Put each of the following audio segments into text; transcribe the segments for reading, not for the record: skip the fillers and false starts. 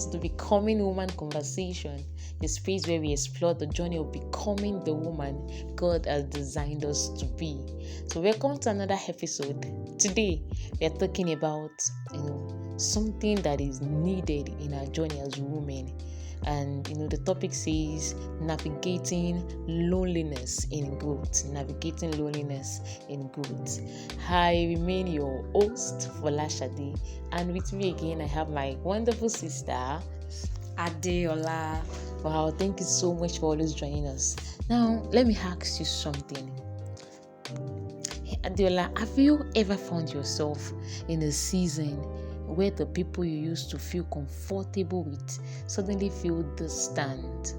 to the Becoming Woman conversation, the space where we explore the journey of becoming the woman God has designed us to be. So welcome to another episode. Today, we are talking about, something that is needed in our journey as women. And the topic says navigating loneliness in growth. Navigating loneliness in growth. I remain your host, Folashade, and with me again I have my wonderful sister Adeola. Wow, thank you so much for always joining us. Now, let me ask you something. Hey, Adeola, have you ever found yourself in a season where the people you used to feel comfortable with suddenly feel distant?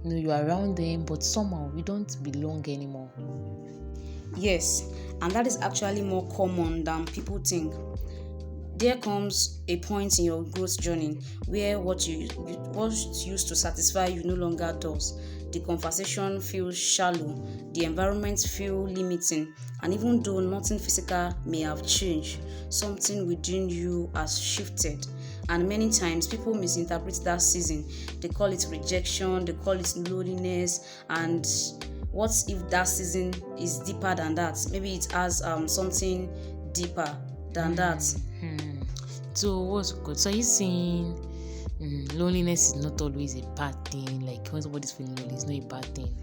You're around them, but somehow you don't belong anymore. Yes, and that is actually more common than people think. There comes a point in your growth journey where what used to satisfy you no longer does. The conversation feels shallow, the environment feels limiting, and even though nothing physical may have changed, something within you has shifted. And many times people misinterpret that season. They call it rejection, they call it loneliness, and what if that season is deeper than that? Maybe it has something deeper than that. So what's good? So are you saying loneliness is not always a bad thing? Like when somebody's feeling lonely, it's not a bad thing?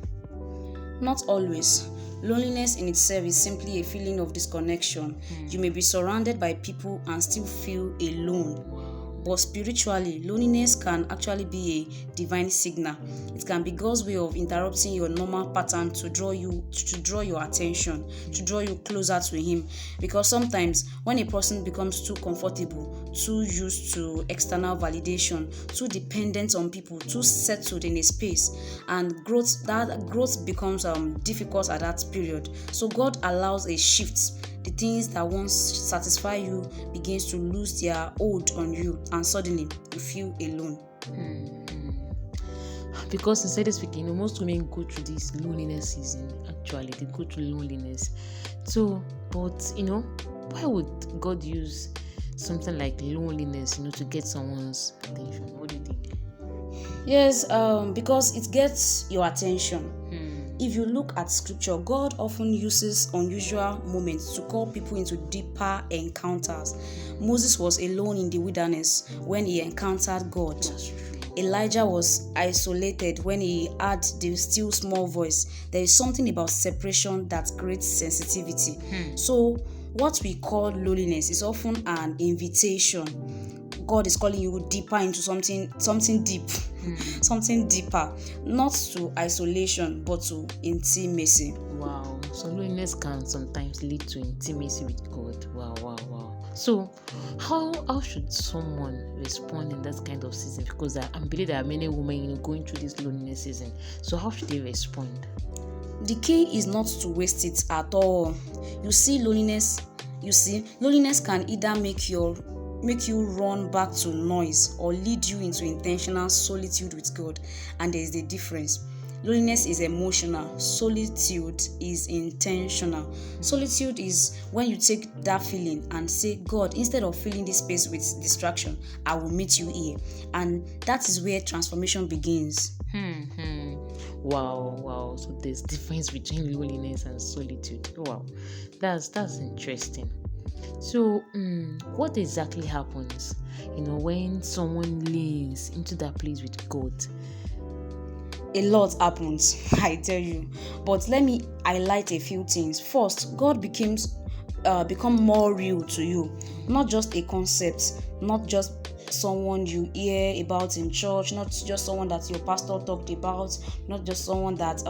Not always. Loneliness in itself is simply a feeling of disconnection. You may be surrounded by people and still feel alone. But spiritually, loneliness can actually be a divine signal. It can be God's way of interrupting your normal pattern to draw your attention, to draw you closer to Him. Because sometimes when a person becomes too comfortable, too used to external validation, too dependent on people, too settled in a space, and that growth becomes difficult at that period. So God allows a shift. The things that once satisfy you begins to lose their hold on you, and suddenly you feel alone. Because sincerely speaking, most women go through this loneliness season. Actually, they go through loneliness. So, but why would God use something like loneliness, to get someone's attention? What do you think? Yes, because it gets your attention. If you look at scripture, God often uses unusual moments to call people into deeper encounters. Moses was alone in the wilderness when he encountered God. Elijah was isolated when he heard the still small voice. There is something about separation that creates sensitivity. So what we call loneliness is often an invitation. God is calling you deeper into something deep, something deeper, not to isolation, but to intimacy. Wow. So loneliness can sometimes lead to intimacy with God. Wow. So how should someone respond in that kind of season? Because I believe there are many women, going through this loneliness season. So how should they respond? The key is not to waste it at all. Loneliness can either make you run back to noise or lead you into intentional solitude with God. And there is the difference. Loneliness is emotional. Solitude is intentional. Solitude is when you take that feeling and say, God, instead of filling this space with distraction, I will meet you here. And that is where transformation begins. Wow. So there's difference between loneliness and solitude. Wow. That's interesting. So, what exactly happens, when someone leans into that place with God? A lot happens, I tell you. But let me highlight a few things. First, God become more real to you. Not just a concept, not just someone you hear about in church, not just someone that your pastor talked about, not just someone that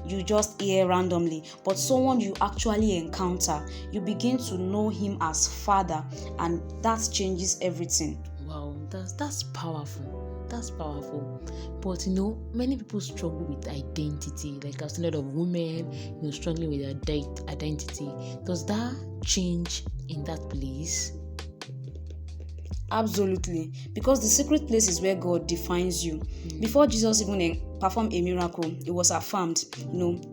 you just hear randomly, but someone you actually encounter. You begin to know Him as Father, and that changes everything. Wow, that's powerful. That's powerful. But many people struggle with identity. Like I've seen a lot of women, struggling with their identity. Does that change in that place? Absolutely, because the secret place is where God defines you. Before Jesus even performed a miracle, it was affirmed.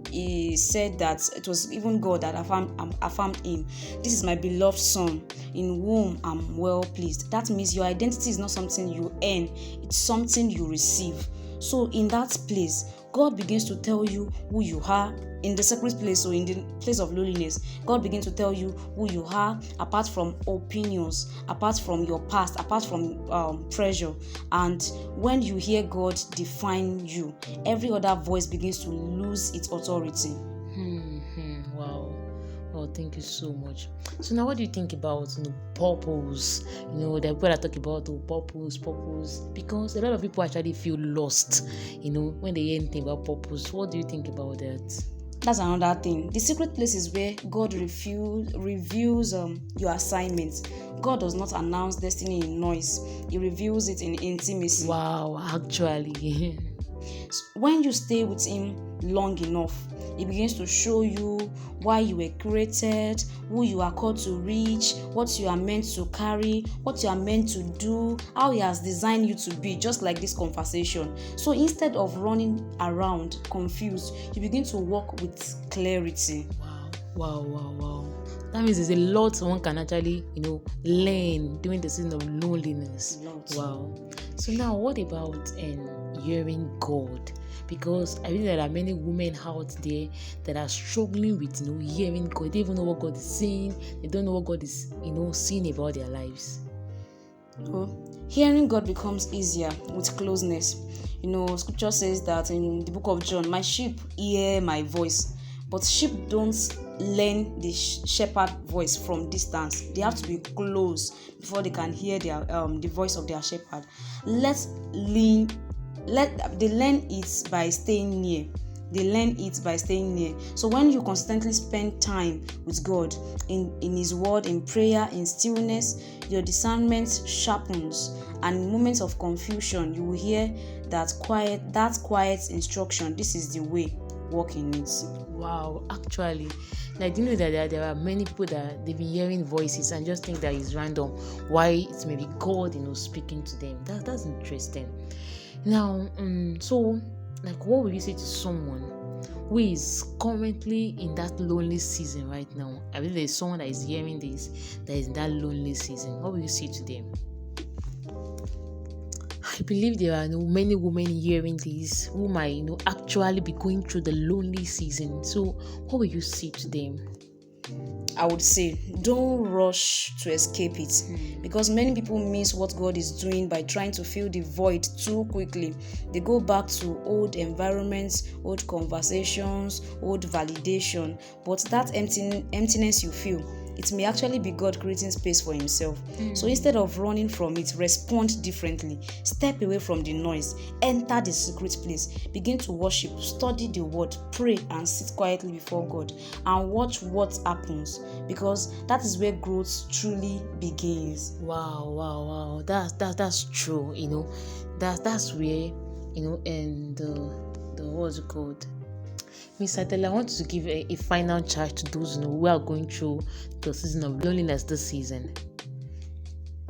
He said that it was even God that affirmed him. This is my beloved son, in whom I'm well pleased. That means your identity is not something you earn; it's something you receive. So in that place, God begins to tell you who you are. In the secret place, so in the place of lowliness, God begins to tell you who you are, apart from opinions, apart from your past, apart from pressure. And when you hear God define you, every other voice begins to lose its authority. Wow. Oh, thank you so much. So now, what do you think about purpose? The people that talk about purpose, because a lot of people actually feel lost. When they hear anything about purpose. What do you think about that? That's another thing. The secret place is where God reveals your assignments. God does not announce destiny in noise. He reveals it in intimacy. Wow, actually. When you stay with Him long enough, He begins to show you why you were created, who you are called to reach, what you are meant to carry, what you are meant to do, how He has designed you to be, just like this conversation. So instead of running around confused, you begin to walk with clarity. Wow. That means there's a lot one can actually, learn during the season of loneliness. Wow. So now, what about hearing God? Because I think there are many women out there that are struggling with, hearing God. They don't even know what God is saying. They don't know what God is, saying about their lives. Hearing God becomes easier with closeness. Scripture says that in the book of John, my sheep hear my voice. But sheep don't learn the shepherd voice from distance. They have to be close before they can hear the voice of their shepherd. They learn it by staying near. So when you constantly spend time with God in His word, in prayer, in stillness, your discernment sharpens, and in moments of confusion you will hear that quiet instruction. This is the way, walk in it. Wow, actually, do you know that there are many people that they've been hearing voices and just think that it's random, why it may be God speaking to them. That's interesting. Now, so what would you say to someone who is currently in that lonely season right now? I believe there's someone that is hearing this that is in that lonely season. What would you say to them? I believe there are many women hearing this who might actually be going through the lonely season. So what will you say to them? I would say don't rush to escape it, because many people miss what God is doing by trying to fill the void too quickly. They go back to old environments, old conversations, old validation, but that emptiness you feel, it may actually be God creating space for Himself. So instead of running from it, respond differently. Step away from the noise. Enter the secret place. Begin to worship. Study the word. Pray and sit quietly before God. And watch what happens. Because that is where growth truly begins. Wow. That's true. That's where, and the what's it called? Miss Adela, I want to give a final charge to those who are going through the season of loneliness this season.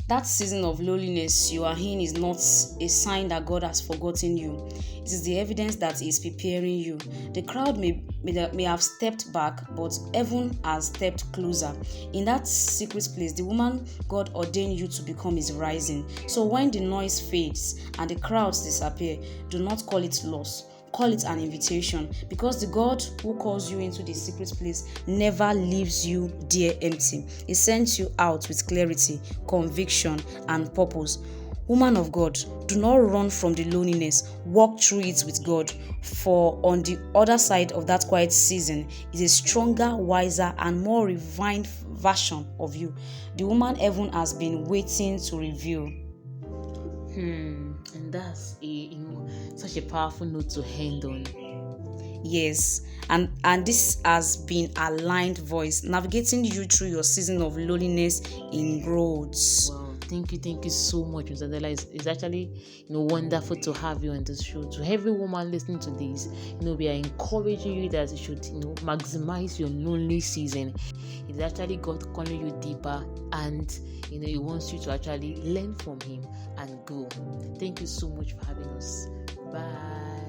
That season of loneliness you are in is not a sign that God has forgotten you. It is the evidence that He is preparing you. The crowd may have stepped back, but heaven has stepped closer. In that secret place, the woman God ordained you to become is rising. So when the noise fades and the crowds disappear, do not call it loss. Call it an invitation, because the God who calls you into the secret place never leaves you there empty. He sends you out with clarity, conviction, and purpose. Woman of God, do not run from the loneliness. Walk through it with God, for on the other side of that quiet season is a stronger, wiser, and more refined version of you, the woman heaven has been waiting to reveal. And that's such a powerful note to end on. Yes, and this has been Aligned Voice, navigating you through your season of loneliness in roads. Wow, Thank you so much, Mr. Adela. It's actually wonderful to have you on this show. To every woman listening to this, we are encouraging you that you should maximize your lonely season. It's actually God calling you deeper, and He wants you to actually learn from Him and grow. Thank you so much for having us. Bye.